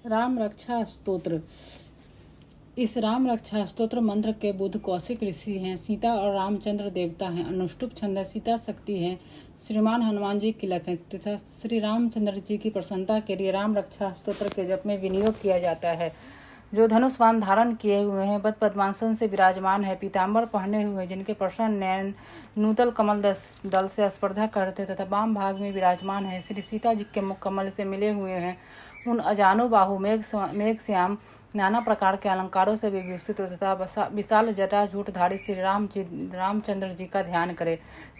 राम रक्षा स्तोत्र। इस राम रक्षा स्तोत्र मंत्र के बुद्ध कौशिक ऋषि हैं, सीता और रामचंद्र देवता हैं, अनुष्टुप छंद है, सीता शक्ति है, श्रीमान हनुमान जी तिलक है तथा श्री रामचंद्र जी की प्रसन्नता के लिए राम रक्षा स्तोत्र के जप में विनियोग किया जाता है। जो धनुष बाण धारण किए हुए हैं, बद पद्मासन से विराजमान है, पीताम्बर पहने हुए, जिनके प्रसन्न नयन नूतल कमल दल से स्पर्धा करते तथा वाम भाग में विराजमान है, श्री सीता जी के मुख कमल से मिले हुए हैं, उन अजानु बाहु मेघ श्याम नाना प्रकार के अलंकारों से विभूषित तथा विशाल जटा झूठधारी श्री रामचंद्र जी का ध्यान करें।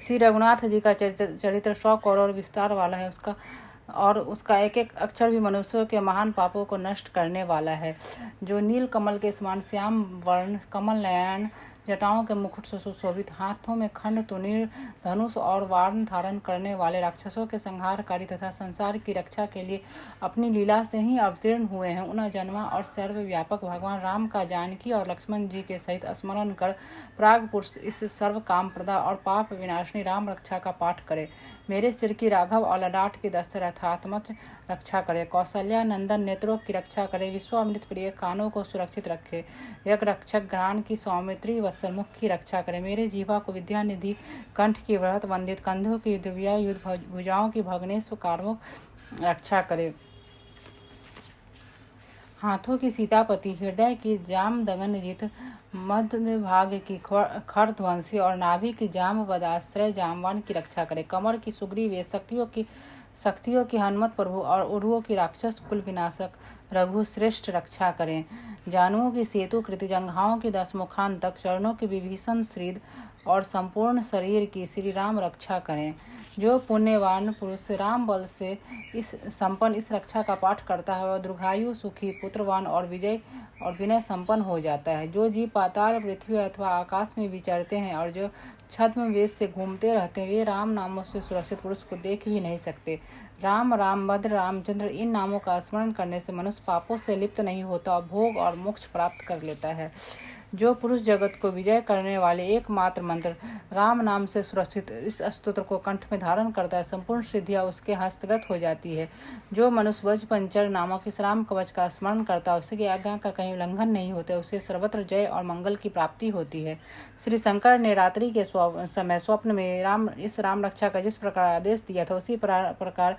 श्री रघुनाथ जी का चरित्र 100 करोड़ विस्तार वाला है, उसका एक एक अक्षर भी मनुष्यों के महान पापों को नष्ट करने वाला है। जो नील कमल के समान श्याम वर्ण कमल नयन जटाओं के मुकुट से सुशोभित, हाथों में खंड तुनीर धनुष और वाण धारण करने वाले, राक्षसों के संहारकारी तथा संसार की रक्षा के लिए अपनी लीला से ही अवतीर्ण हुए हैं, उन जन्मा और सर्वव्यापक भगवान राम का जानकी और लक्ष्मण जी के सहित स्मरण कर प्राग पुरुष इस सर्व काम प्रदा और पाप विनाशनी राम रक्षा का पाठ करे। मेरे सिर की राघव और ललाट की दशरथात्मज रक्षा करे, कौशल्या नंदन नेत्रों की रक्षा करे, विश्वामित्र प्रिय कानों को सुरक्षित रखे, यज्ञ रक्षक ज्ञान की सौमित्री वत्सल मुख की रक्षा करे, मेरे जीवा को विद्या निधि कंठ की व्रत वंदित, कंधों की दिव्या युद्ध भुजाओं की भग्नेश्व कार्मुक रक्षा करे, हाथों की सीतापति, हृदय की जाम दगन जीत, मध्य भाग की खरध्वंसी और नाभि की जाम वदाश्रय जामवान की रक्षा करे, कमर की सुग्रीव शक्तियों की हनुमत प्रभु और उर्वों की राक्षस कुल विनाशक रघु श्रेष्ठ रक्षा करें, जानुओं की सेतु कृति, जंघाओं की 10 मुखान तक, चरणों की विभीषण श्रीद और संपूर्ण शरीर की श्री राम रक्षा करें। जो पुण्यवान पुरुष राम बल से इस रक्षा का पाठ करता है, वह दीर्घायु सुखी पुत्रवान और विनय संपन्न हो जाता है। जो जीव पाताल पृथ्वी अथवा आकाश में विचरते हैं और जो छद्म वेश से घूमते रहते हैं, वे राम नामों से सुरक्षित पुरुष को देख भी नहीं सकते। राम रामभद्र रामचंद्र इन नामों का स्मरण करने से मनुष्य पापों से लिप्त नहीं होता और भोग और मोक्ष प्राप्त कर लेता है। जो पुरुष जगत को विजय करने वाले एकमात्र मंत्र राम नाम से सुरक्षित इस स्तोत्र को कंठ में धारण करता है, संपूर्ण सिद्धियां उसके हस्तगत हो जाती है। जो मनुष्य वज पंचर नामक इस राम कवच का स्मरण करता है, उसकी आज्ञा का कहीं उल्लंघन नहीं होता, उसे सर्वत्र जय और मंगल की प्राप्ति होती है। श्री शंकर ने रात्रि के समय स्वप्न में इस राम रक्षा का जिस प्रकार आदेश दिया था, उसी प्रकार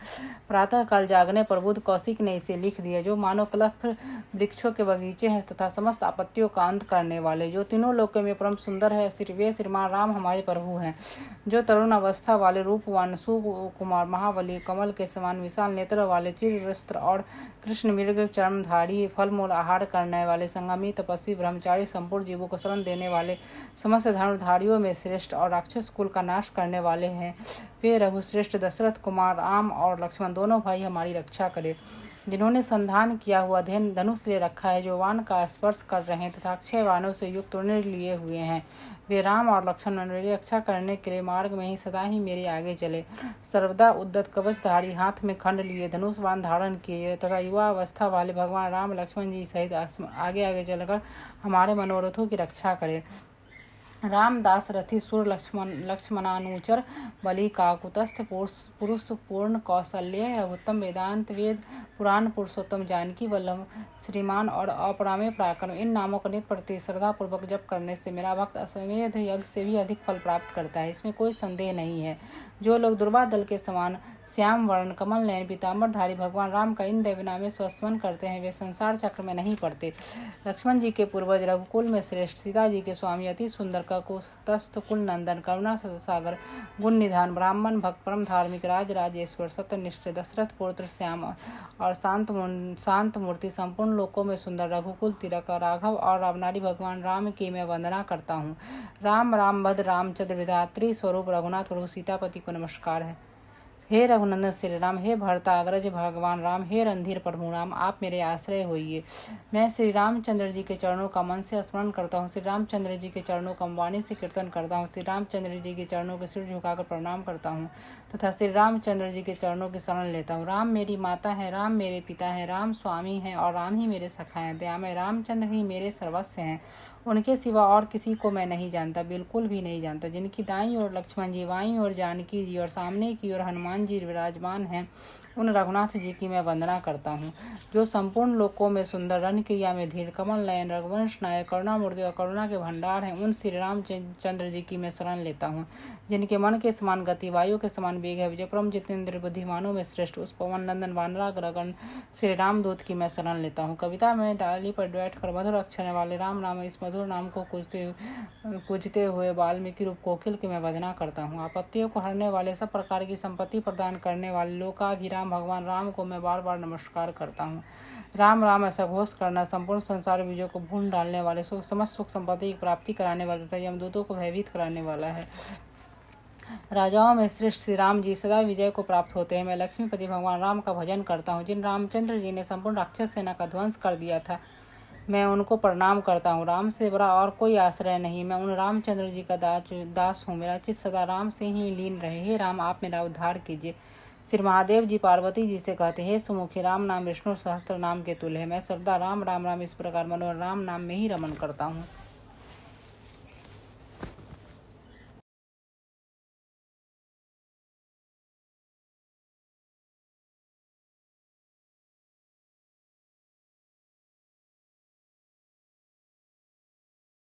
प्रातः काल जागने पर बुद्ध कौशिक ने इसे लिख दिया। जो मानो कलफ वृक्षों के बगीचे हैं तथा समस्त आपत्तियों का अंत करने वाले, जो तीनों लोकों में परम सुंदर है, वे श्रीमान राम हमारे प्रभु हैं। जो तरुण अवस्था वाले रूपवान सुकुमार महाबली, कमल के समान विशाल नेत्र वाले, चिर वस्त्र और कृष्ण मृग चर्मधारी, फल मूल आहार करने वाले, संगमी तपस्वी ब्रह्मचारी, संपूर्ण जीवों को शरण देने वाले, समस्त धनुर्धारियों में श्रेष्ठ और राक्षस कुल का नाश करने वाले हैं, वे रघुश्रेष्ठ दशरथ कुमार राम और लक्ष्मण दोनों भाई हमारी रक्षा करे। जिन्होंने संधान किया हुआ धनुष ले रखा है, जो वान का स्पर्श कर रहे हैं तथा अक्षय वानों से युक्त तुरंत लिए हुए हैं, वे राम और लक्ष्मण मेरी रक्षा करने के लिए मार्ग में ही सदा ही मेरे आगे चले। सर्वदा उद्दत कवचधारी, हाथ में खंड लिए, धनुष बाण धारण किए तथा युवा अवस्था वाले भगवान राम लक्ष्मण जी सहित आगे आगे चलकर हमारे मनोरथों की रक्षा करे। रामदास रथी सुर लक्ष्मणानुचर, बलि काकुतस्थ पुरुष पूर्ण कौशल्य, रघुत्तम वेदांत वेद पुराण पुरुषोत्तम, जानकी वल्लभ श्रीमान और अपरामेय पराक्रम, इन नामों का नित्य प्रति श्रद्धा पूर्वक जप करने से मेरा भक्त अश्वमेध यज्ञ से भी अधिक फल प्राप्त करता है, इसमें कोई संदेह नहीं है। जो लोग दुर्वा दल के समान श्याम वर्ण कमल नयन पीताम्बरधारी भगवान राम का इन देवी नामे स्वस्मरण करते हैं, वे संसार चक्र में नहीं पड़ते। लक्ष्मण जी के पूर्वज रघुकुल में श्रेष्ठ, सीता जी के स्वामी अति सुंदर ककुस्तस्थ कुल नंदन, करुणा सागर, गुण निधान, ब्राह्मण भक्त, परम धार्मिक, राजेश्वर, सत्यनिष्ठ, दशरथ पुत्र श्याम और शांत मूर्ति, संपूर्ण लोकों में सुंदर, रघुकुल तिलक, राघव और रामनारी भगवान राम की मैं वंदना करता हूँ। राम रामभद्र रामचंद्र विधात्री स्वरूप रघुनाथ प्रभु सीतापति को नमस्कार है। हे रघुनंदन श्री राम, हे भरता अग्रज भगवान राम, हे रणधीर प्रभु राम, आप मेरे आश्रय होइए। मैं श्री रामचंद्र जी के चरणों का मन से स्मरण करता हूँ, श्री रामचंद्र जी के चरणों का वाणी से कीर्तन करता हूँ, श्री रामचंद्र जी के चरणों के सिर झुकाकर प्रणाम करता हूँ तथा श्री रामचंद्र जी के चरणों की शरण लेता हूँ। राम मेरी माता है, राम मेरे पिता है, राम स्वामी है और राम ही मेरे सखा है, दयामय रामचंद्र ही मेरे सर्वस्व हैं, उनके सिवा और किसी को मैं नहीं जानता, बिल्कुल भी नहीं जानता। जिनकी दाईं ओर लक्ष्मण जी, बाईं ओर जानकी जी और सामने की ओर हनुमान जी विराजमान हैं, उन रघुनाथ जी की मैं वंदना करता हूँ जो संपूर्ण लोकों में सुंदर, रन क्रिया में धीर, कमल नयन, रघुवंश नायक, करुणामूर्ति और करुणा के भंडार हैं। उन श्री रामचंद्र जी की मैं शरण लेता हूँ जिनके मन के समान गति, वायु के समान वेग है। विजयक्रम जितेंद्र, बुद्धिमानों में श्रेष्ठ, उस पवन नंदन वानरागण श्री रामदूत की मैं शरण लेता हूँ। कविता में डाली पर बैठकर मधुर अक्षर वाले राम नाम, इस मधुर नाम को पूजते हुए वाल्मीकि रूप कोकिल की मैं वंदना करता हूँ। आपत्तियों को हरने वाले, सब प्रकार की संपत्ति प्रदान करने वाले लोकाभिराम भगवान राम को मैं बार बार नमस्कार करता हूँ। राम राम ऐसा घोष करना संपूर्ण संसार विजय को भून डालने वाले, समस्त सुख संपत्ति की प्राप्ति कराने वाला तथा यमदूतों को भयभीत कराने वाला है। राजाओं में श्रेष्ठ श्री राम जी सदा विजय को प्राप्त होते हैं। मैं लक्ष्मीपति भगवान राम का भजन करता हूँ। जिन रामचंद्र जी ने संपूर्ण राक्षस सेना का ध्वंस कर दिया था, मैं उनको प्रणाम करता हूँ। राम से बड़ा और कोई आश्रय नहीं। मैं उन रामचंद्र जी का दास हूँ। मेरा चित्त सदा राम से ही लीन रहे। हे राम, आप मेरा उद्धार कीजिए। श्री महादेव जी पार्वती जी से कहते, हे सुमुखी, राम नाम विष्णु सहस्त्र नाम के तुल्य है। मैं सर्वदा राम राम राम इस प्रकार मनोहर राम नाम में ही रमन करता हूँ।